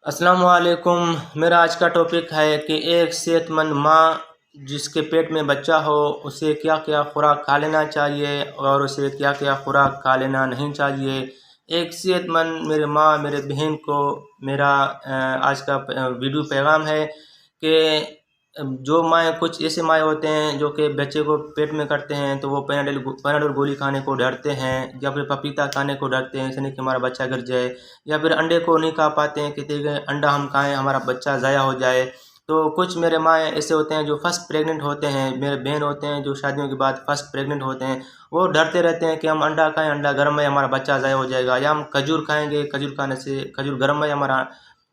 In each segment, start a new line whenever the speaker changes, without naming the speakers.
अस्सलाम वालेकुम। मेरा आज का टॉपिक है कि एक सेहतमंद माँ जिसके पेट में बच्चा हो उसे क्या क्या खुराक खा लेना चाहिए और उसे क्या क्या खुराक खा लेना नहीं चाहिए। एक सेहतमंद मेरे माँ मेरे बहन को मेरा आज का वीडियो पैगाम है कि जो माएँ कुछ ऐसे माएँ होते हैं जो कि बच्चे को पेट में करते हैं तो वो पैनाडोल गोली खाने को डरते हैं या फिर पपीता खाने को डरते हैं, इसलिए नहीं कि हमारा बच्चा गिर जाए, या फिर अंडे को नहीं खा पाते हैं, कहते हैं कि अंडा हम खाएं हमारा बच्चा ज़ाया हो जाए। तो कुछ मेरे माँ ऐसे होते हैं जो फर्स्ट प्रेग्नेंट होते हैं, मेरे बहन होते हैं जो शादियों के बाद फर्स्ट प्रेग्नेंट होते हैं, वो डरते रहते हैं कि हम अंडा खाएं, अंडा गर्म है हमारा बच्चा ज़ाया हो जाएगा, या हम खजूर खाएंगे, खजूर खाने से खजूर गर्म है हमारा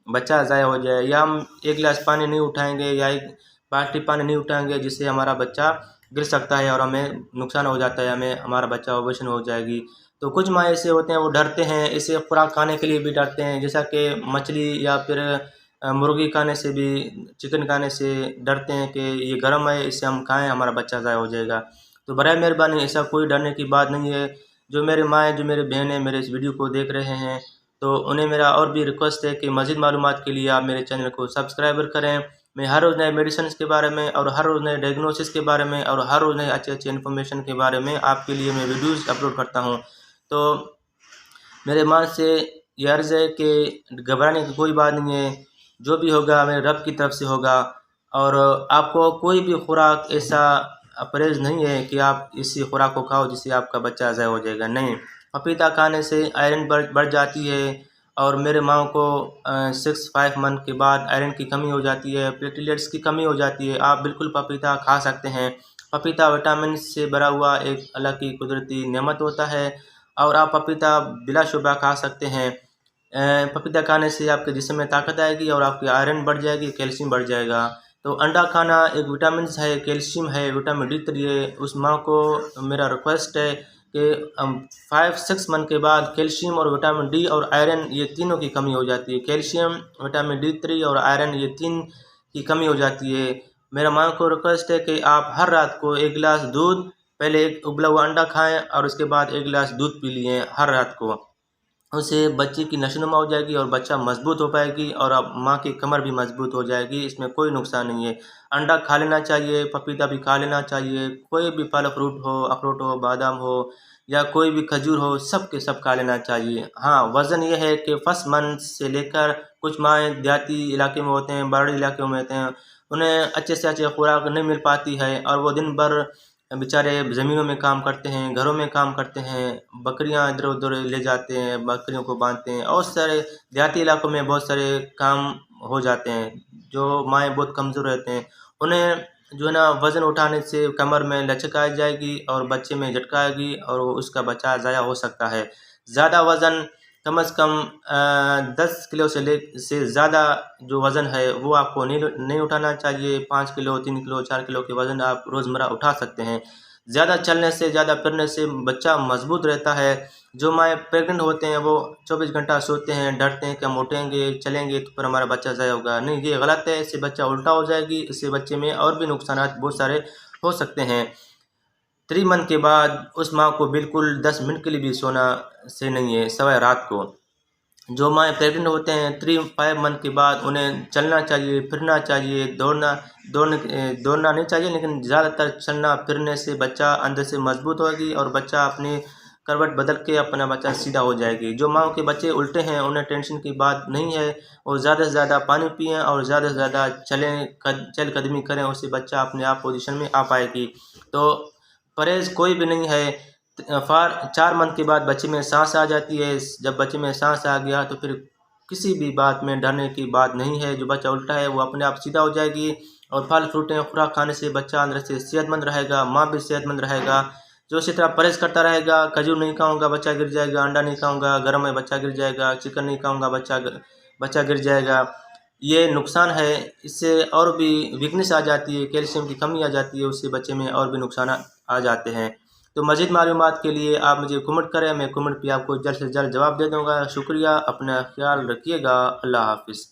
बच्चा ज़ाया हो जाए, या हम एक गिलास पानी नहीं उठाएंगे या एक बाल्टी पानी नहीं उठाएंगे जिससे हमारा बच्चा गिर सकता है और हमें नुकसान हो जाता है, हमें हमारा बच्चा ऑपरेशन हो जाएगी। तो कुछ माँ ऐसे होते हैं वो डरते हैं, इसे खुराक खाने के लिए भी डरते हैं, जैसा कि मछली या फिर मुर्गी खाने से भी, चिकन खाने से डरते हैं कि ये गर्म है इसे हम खाएं हमारा बच्चा ज़ाया हो जाएगा। तो बराए मेहरबानी ऐसा कोई डरने की बात नहीं है। जो मेरे माँ है, जो मेरे बहन है, मेरे इस वीडियो को देख रहे हैं, तो उन्हें मेरा और भी रिक्वेस्ट है कि मज़ीद मालूमात के लिए आप मेरे चैनल को सब्सक्राइबर करें। मैं हर रोज़ नए मेडिसिन के बारे में और हर रोज़ नए डायग्नोसिस के बारे में और हर रोज़ नए अच्छे इन्फॉर्मेशन के बारे में आपके लिए मैं वीडियोज़ अपलोड करता हूँ। तो मेरे माँ से ये अर्ज़ है कि घबराने की कोई बात नहीं है, जो भी होगा मेरे रब की तरफ से होगा। और आपको कोई भी खुराक ऐसा परहेज़ नहीं है कि आप इसी खुराक को खाओ जिससे आपका बच्चा ज़ाया हो जाएगा, नहीं। पपीता खाने से आयरन बढ़ जाती है और मेरे माँ को 6-5 मंथ के बाद आयरन की कमी हो जाती है, प्लेटलेट्स की कमी हो जाती है। आप बिल्कुल पपीता खा सकते हैं। पपीता विटामिन से भरा हुआ एक अल्लाह की कुदरती नेमत होता है और आप पपीता बिलाशुबा खा सकते हैं। पपीता खाने से आपके जिस्म में ताकत आएगी और आपकी आयरन बढ़ जाएगी, कैल्शियम बढ़ जाएगा। तो अंडा खाना एक विटामिन है, कैल्शियम है, विटामिन D3 है। उस माँ को मेरा रिक्वेस्ट है कि 5-6 मंथ के बाद कैल्शियम और विटामिन D और आयरन ये तीनों की कमी हो जाती है। कैल्शियम, विटामिन D3 और आयरन ये तीन की कमी हो जाती है। मेरा माँ को रिक्वेस्ट है कि आप हर रात को एक गिलास दूध, पहले एक उबला हुआ अंडा खाएं और उसके बाद एक गिलास दूध पी लिए हर रात को। उससे बच्चे की नशोनुमा हो जाएगी और बच्चा मजबूत हो पाएगी और अब माँ की कमर भी मजबूत हो जाएगी, इसमें कोई नुकसान नहीं है। अंडा खा लेना चाहिए, पपीता भी खा लेना चाहिए, कोई भी फल फ्रूट हो, अखरोट हो, बादाम हो या कोई भी खजूर हो, सब के सब खा लेना चाहिए। हाँ, वज़न ये है कि फर्स्ट मंथ से लेकर कुछ माएँ देहाती इलाके में होते हैं, पहाड़ी इलाके में होते हैं, उन्हें अच्छे से अच्छे खुराक नहीं मिल पाती है और वो दिन भर बेचारे ज़मीनों में काम करते हैं, घरों में काम करते हैं, बकरियां इधर उधर ले जाते हैं, बकरियों को बांधते हैं और सारे देहाती इलाकों में बहुत सारे काम हो जाते हैं। जो माएँ बहुत कमज़ोर रहते हैं उन्हें जो है ना वज़न उठाने से कमर में लचक आ जाएगी और बच्चे में झटका आएगी और उसका बच्चा ज़ाया हो सकता है। ज़्यादा वज़न कम से कम 10 किलो से ज़्यादा जो वज़न है वो आपको नहीं उठाना चाहिए। 5 किलो, 3 किलो, 4 किलो के वज़न आप रोज़मर्रा उठा सकते हैं। ज़्यादा चलने से, ज़्यादा फिरने से बच्चा मजबूत रहता है। जो माँ प्रेग्नेंट होते हैं वो 24 घंटा सोते हैं, डरते हैं कि हम उठेंगे, चलेंगे तो फिर हमारा बच्चा ज़ाया होगा। नहीं, ये गलत है, इससे बच्चा उल्टा हो जाएगी, इससे बच्चे में और भी नुकसानात बहुत सारे हो सकते हैं। 3 मंथ के बाद उस माँ को बिल्कुल 10 मिनट के लिए भी सोना सही नहीं है, सिवाय रात को। जो माँ प्रेग्नेंट होते हैं 3-5 मंथ के बाद उन्हें चलना चाहिए, फिरना चाहिए, दौड़ना नहीं चाहिए, लेकिन ज़्यादातर चलना फिरने से बच्चा अंदर से मजबूत होगी और बच्चा अपनी करवट बदल के अपना बच्चा सीधा हो जाएगी। जो माँ के बच्चे उल्टे हैं उन्हें टेंशन की बात नहीं है, वो ज़्यादा से ज़्यादा पानी पिएँ और ज़्यादा से ज़्यादा चलकदमी करें, उससे बच्चा अपने आप पोजीशन में आ पाएगी। तो परहेज़ कोई भी नहीं है। 4 मंथ के बाद बच्चे में सांस आ जाती है। जब बच्चे में सांस आ गया तो फिर किसी भी बात में डरने की बात नहीं है। जो बच्चा उल्टा है वो अपने आप सीधा हो जाएगी और फल फ्रूटें खुराक खाने से बच्चा अंदर से सेहतमंद रहेगा, माँ भी सेहतमंद रहेगा। जो इसी तरह परहेज़ करता रहेगा, खजूर नहीं खाऊंगा बच्चा गिर जाएगा, अंडा नहीं खाऊंगा गर्म है बच्चा गिर जाएगा, चिकन नहीं खाऊंगा बच्चा गिर जाएगा, ये नुकसान है। इससे और भी वीकनेस आ जाती है, कैल्शियम की कमी आ जाती है, उससे बच्चे में और भी नुकसान आ जाते हैं। तो मज़ीद मालूमात के लिए आप मुझे कमेंट करें, मैं कमेंट पे आपको जल्द से जल्द जवाब दे दूँगा। शुक्रिया, अपना ख्याल रखिएगा। अल्लाह हाफ़िज़।